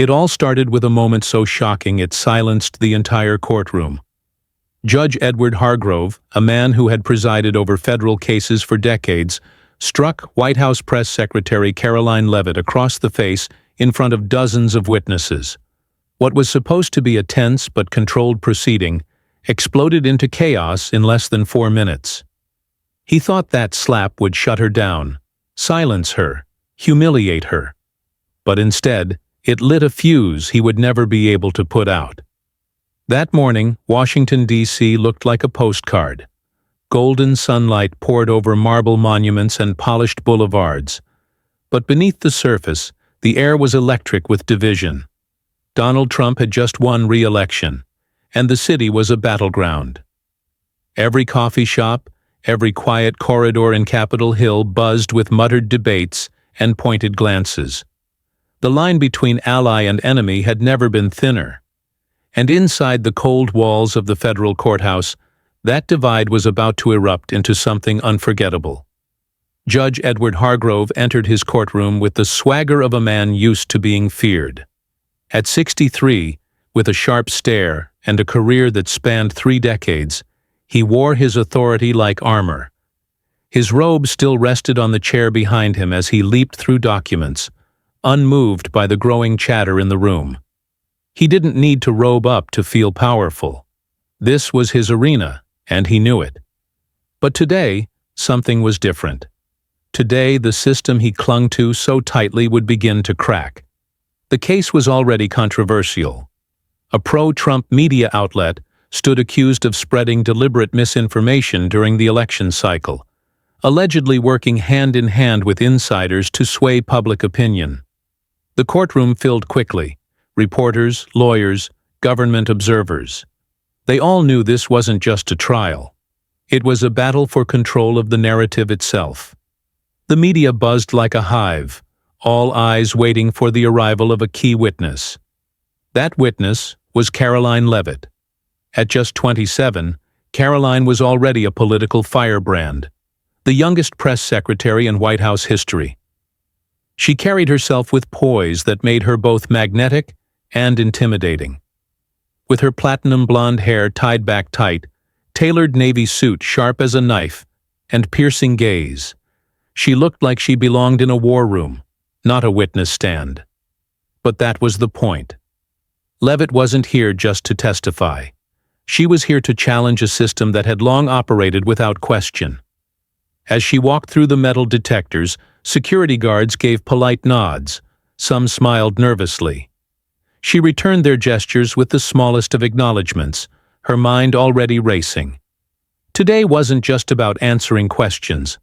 It all started with a moment so shocking it silenced the entire courtroom. Judge Edward Hargrove, a man who had presided over federal cases for decades, struck White House Press Secretary Caroline Levit across the face in front of dozens of witnesses. What was supposed to be a tense but controlled proceeding exploded into chaos in less than 4 minutes. He thought that slap would shut her down, silence her, humiliate her. But instead, it lit a fuse he would never be able to put out. That morning, Washington, D.C. looked like a postcard. Golden sunlight poured over marble monuments and polished boulevards. But beneath the surface, the air was electric with division. Donald Trump had just won re-election, and the city was a battleground. Every coffee shop, every quiet corridor in Capitol Hill buzzed with muttered debates and pointed glances. The line between ally and enemy had never been thinner. And inside the cold walls of the federal courthouse, that divide was about to erupt into something unforgettable. Judge Edward Hargrove entered his courtroom with the swagger of a man used to being feared. At 63, with a sharp stare and a career that spanned 3 decades, he wore his authority like armor. His robe still rested on the chair behind him as he leaped through documents, unmoved by the growing chatter in the room. He didn't need to robe up to feel powerful. This was his arena, and he knew it. But today, something was different. Today, the system he clung to so tightly would begin to crack. The case was already controversial. A pro-Trump media outlet stood accused of spreading deliberate misinformation during the election cycle, allegedly working hand-in-hand with insiders to sway public opinion. The courtroom filled quickly. Reporters, lawyers, government observers. They all knew this wasn't just a trial. It was a battle for control of the narrative itself. The media buzzed like a hive, all eyes waiting for the arrival of a key witness. That witness was Caroline Levit. At just 27, Caroline was already a political firebrand, the youngest press secretary in White House history. She carried herself with poise that made her both magnetic and intimidating. With her platinum blonde hair tied back tight, tailored navy suit sharp as a knife, and piercing gaze, she looked like she belonged in a war room, not a witness stand. But that was the point. Levit wasn't here just to testify. She was here to challenge a system that had long operated without question. As she walked through the metal detectors, security guards gave polite nods. Some smiled nervously. She returned their gestures with the smallest of acknowledgments, her mind already racing. Today wasn't just about answering questions.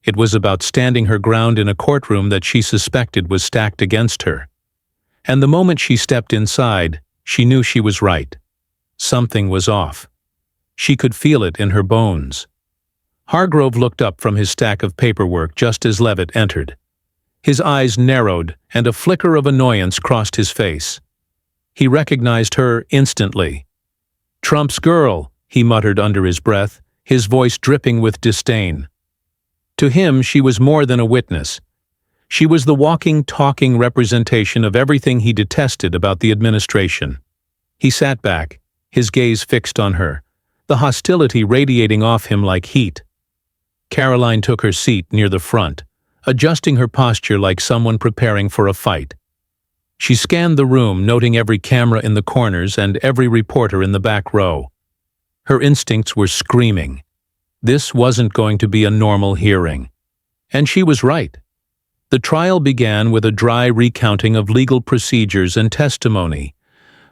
It was about standing her ground in a courtroom that she suspected was stacked against her. And the moment she stepped inside, she knew she was right. Something was off. She could feel it in her bones. Hargrove looked up from his stack of paperwork just as Levit entered. His eyes narrowed, and a flicker of annoyance crossed his face. He recognized her instantly. "Trump's girl," he muttered under his breath, his voice dripping with disdain. To him, she was more than a witness. She was the walking, talking representation of everything he detested about the administration. He sat back, his gaze fixed on her, the hostility radiating off him like heat. Caroline took her seat near the front, adjusting her posture like someone preparing for a fight. She scanned the room, noting every camera in the corners and every reporter in the back row. Her instincts were screaming. This wasn't going to be a normal hearing. And she was right. The trial began with a dry recounting of legal procedures and testimony,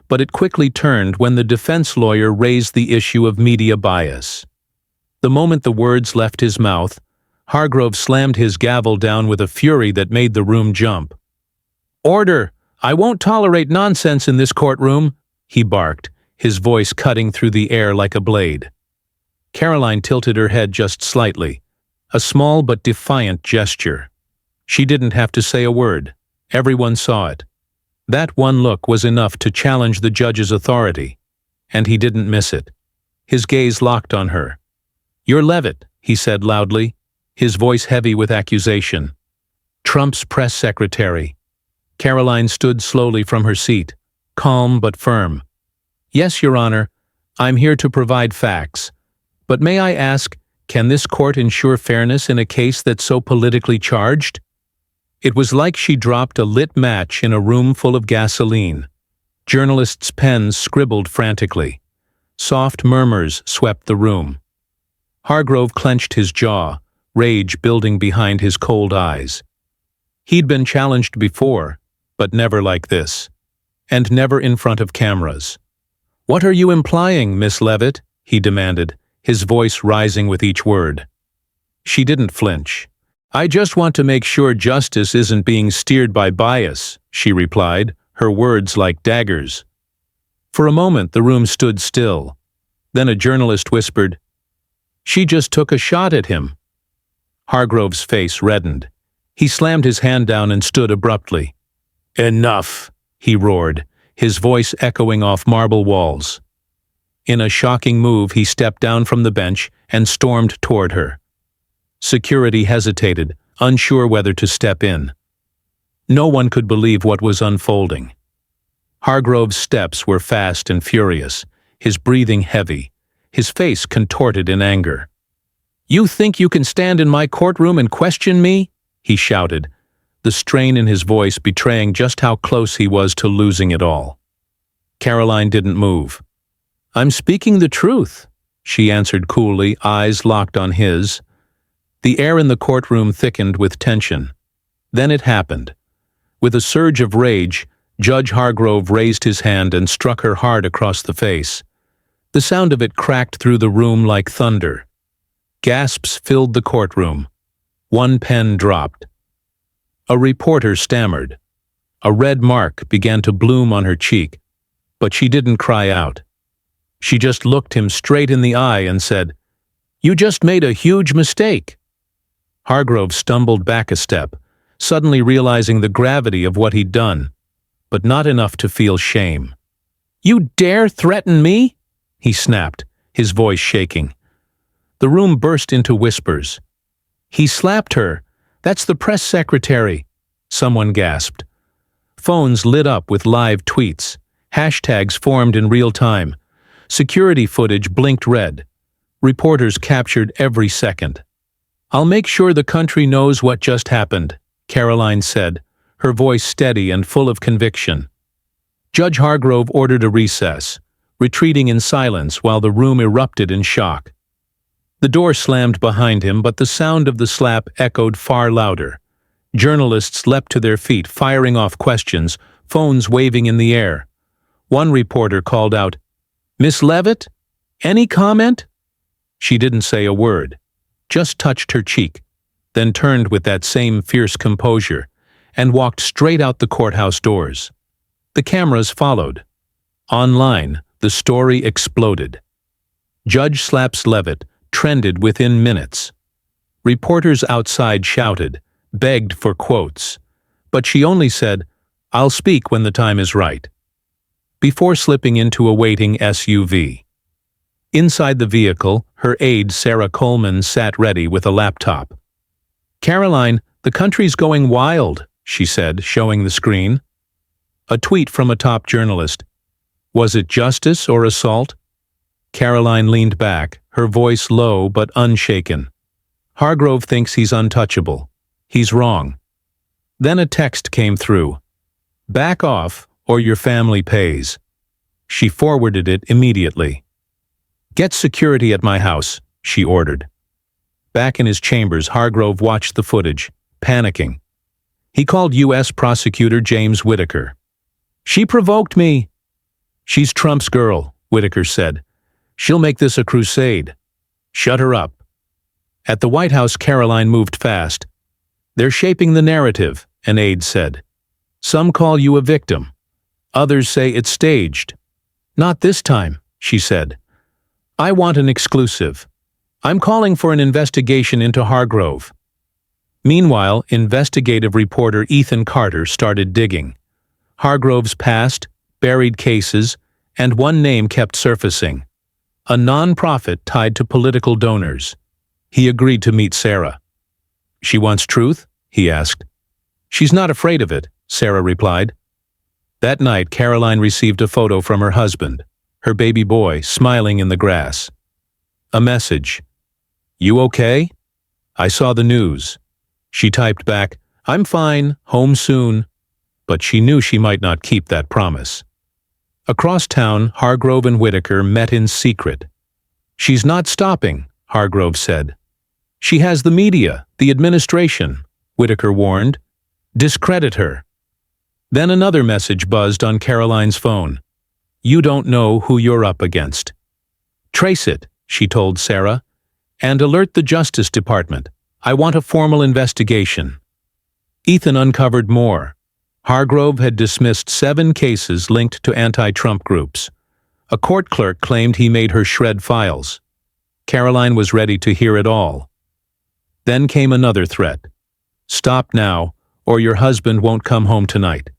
but it quickly turned when the defense lawyer raised the issue of media bias. The moment the words left his mouth, Hargrove slammed his gavel down with a fury that made the room jump. "Order! I won't tolerate nonsense in this courtroom," he barked, his voice cutting through the air like a blade. Caroline tilted her head just slightly, a small but defiant gesture. She didn't have to say a word. Everyone saw it. That one look was enough to challenge the judge's authority, and he didn't miss it. His gaze locked on her. "You're Levit," he said loudly, his voice heavy with accusation. "Trump's press secretary." Caroline stood slowly from her seat, calm but firm. "Yes, Your Honor, I'm here to provide facts. But may I ask, can this court ensure fairness in a case that's so politically charged?" It was like she dropped a lit match in a room full of gasoline. Journalists' pens scribbled frantically. Soft murmurs swept the room. Hargrove clenched his jaw, rage building behind his cold eyes. He'd been challenged before, but never like this. And never in front of cameras. "What are you implying, Miss Levit?" he demanded, his voice rising with each word. She didn't flinch. "I just want to make sure justice isn't being steered by bias," she replied, her words like daggers. For a moment the room stood still. Then a journalist whispered, "She just took a shot at him." Hargrove's face reddened. He slammed his hand down and stood abruptly. "Enough," he roared, his voice echoing off marble walls. In a shocking move, he stepped down from the bench and stormed toward her. Security hesitated, unsure whether to step in. No one could believe what was unfolding. Hargrove's steps were fast and furious, his breathing heavy, his face contorted in anger. "You think you can stand in my courtroom and question me?" he shouted, the strain in his voice betraying just how close he was to losing it all. Caroline didn't move. "I'm speaking the truth," she answered coolly, eyes locked on his. The air in the courtroom thickened with tension. Then it happened. With a surge of rage, Judge Hargrove raised his hand and struck her hard across the face. The sound of it cracked through the room like thunder. Gasps filled the courtroom. One pen dropped. A reporter stammered. A red mark began to bloom on her cheek, but she didn't cry out. She just looked him straight in the eye and said, "You just made a huge mistake." Hargrove stumbled back a step, suddenly realizing the gravity of what he'd done, but not enough to feel shame. "You dare threaten me?" he snapped, his voice shaking. The room burst into whispers. "He slapped her. That's the press secretary," someone gasped. Phones lit up with live tweets. Hashtags formed in real time. Security footage blinked red. Reporters captured every second. "I'll make sure the country knows what just happened," Caroline said, her voice steady and full of conviction. Judge Hargrove ordered a recess, retreating in silence while the room erupted in shock. The door slammed behind him, but the sound of the slap echoed far louder. Journalists leapt to their feet, firing off questions, phones waving in the air. One reporter called out, "Miss Levit? Any comment?" She didn't say a word, just touched her cheek, then turned with that same fierce composure and walked straight out the courthouse doors. The cameras followed. Online, the story exploded. Judge slaps Levit trended within minutes. Reporters outside shouted, begged for quotes, but she only said, "I'll speak when the time is right," before slipping into a waiting SUV. Inside the vehicle, her aide Sarah Coleman sat ready with a laptop. "Caroline, the country's going wild," she said, showing the screen. A tweet from a top journalist. Was it justice or assault? Caroline leaned back, her voice low but unshaken. "Hargrove thinks he's untouchable. He's wrong." Then a text came through. "Back off, or your family pays." She forwarded it immediately. "Get security at my house," she ordered. Back in his chambers, Hargrove watched the footage, panicking. He called U.S. Prosecutor James Whitaker. "She provoked me." "She's Trump's girl," Whitaker said. "She'll make this a crusade. Shut her up." At the White House, Caroline moved fast. "They're shaping the narrative," an aide said. "Some call you a victim. Others say it's staged." "Not this time," she said. "I want an exclusive. I'm calling for an investigation into Hargrove." Meanwhile, investigative reporter Ethan Carter started digging. Hargrove's past, buried cases, and one name kept surfacing. A non-profit tied to political donors. He agreed to meet Sarah. "She wants truth?" he asked. "She's not afraid of it," Sarah replied. That night, Caroline received a photo from her husband, her baby boy, smiling in the grass. A message. "You okay? I saw the news." She typed back, "I'm fine, home soon." But she knew she might not keep that promise. Across town, Hargrove and Whitaker met in secret. "She's not stopping," Hargrove said. "She has the media, the administration," Whitaker warned. "Discredit her." Then another message buzzed on Caroline's phone. "You don't know who you're up against." "Trace it," she told Sarah, "and alert the Justice Department. I want a formal investigation." Ethan uncovered more. Hargrove had dismissed 7 cases linked to anti-Trump groups. A court clerk claimed he made her shred files. Caroline was ready to hear it all. Then came another threat. "Stop now, or your husband won't come home tonight."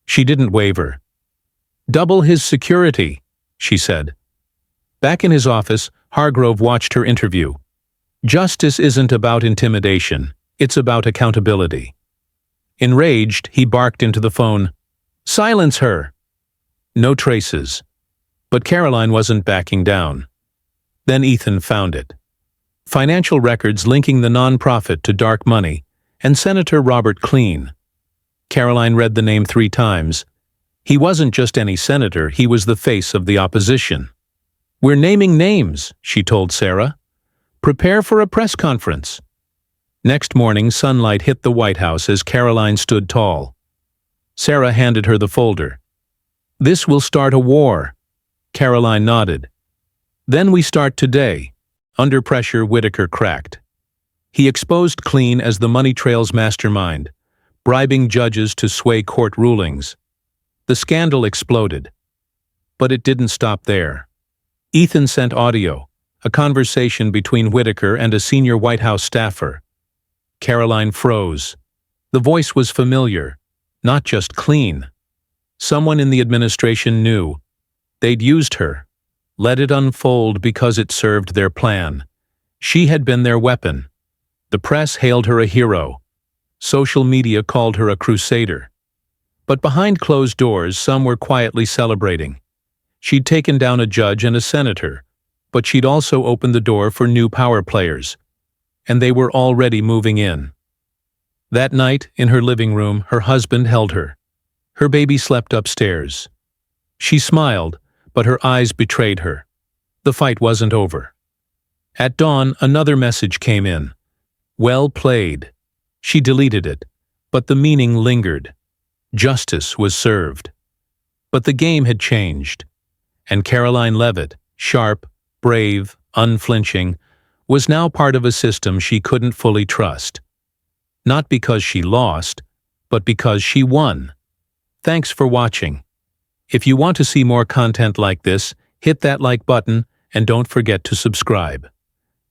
She didn't waver. "Double his security," she said. Back in his office, Hargrove watched her interview. Justice isn't about intimidation, it's about accountability. Enraged, he barked into the phone, "Silence her!" No traces. But Caroline wasn't backing down. Then Ethan found it. Financial records linking the nonprofit to dark money, and Senator Robert Klein. Caroline read the name 3 times. He wasn't just any senator, he was the face of the opposition. "We're naming names," she told Sarah. "Prepare for a press conference." Next morning, sunlight hit the White House as Caroline stood tall. Sarah handed her the folder. "This will start a war." Caroline nodded. "Then we start today." Under pressure, Whitaker cracked. He exposed Klein as the money trail's mastermind, bribing judges to sway court rulings. The scandal exploded. But it didn't stop there. Ethan sent audio, a conversation between Whitaker and a senior White House staffer. Caroline froze. The voice was familiar, not just Klein. Someone in the administration knew. They'd used her, let it unfold because it served their plan. She had been their weapon. The press hailed her a hero. Social media called her a crusader. But behind closed doors, some were quietly celebrating. She'd taken down a judge and a senator, but she'd also opened the door for new power players. And they were already moving in. That night, in her living room, her husband held her. Her baby slept upstairs. She smiled, but her eyes betrayed her. The fight wasn't over. At dawn, another message came in. "Well played." She deleted it, but the meaning lingered. Justice was served. But the game had changed. And Caroline Levit, sharp, brave, unflinching, was now part of a system she couldn't fully trust. Not because she lost, but because she won. Thanks for watching. If you want to see more content like this, hit that like button and don't forget to subscribe.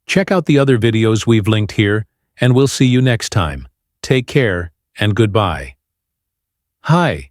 Check out the other videos we've linked here, and we'll see you next time. Take care and goodbye. Hi.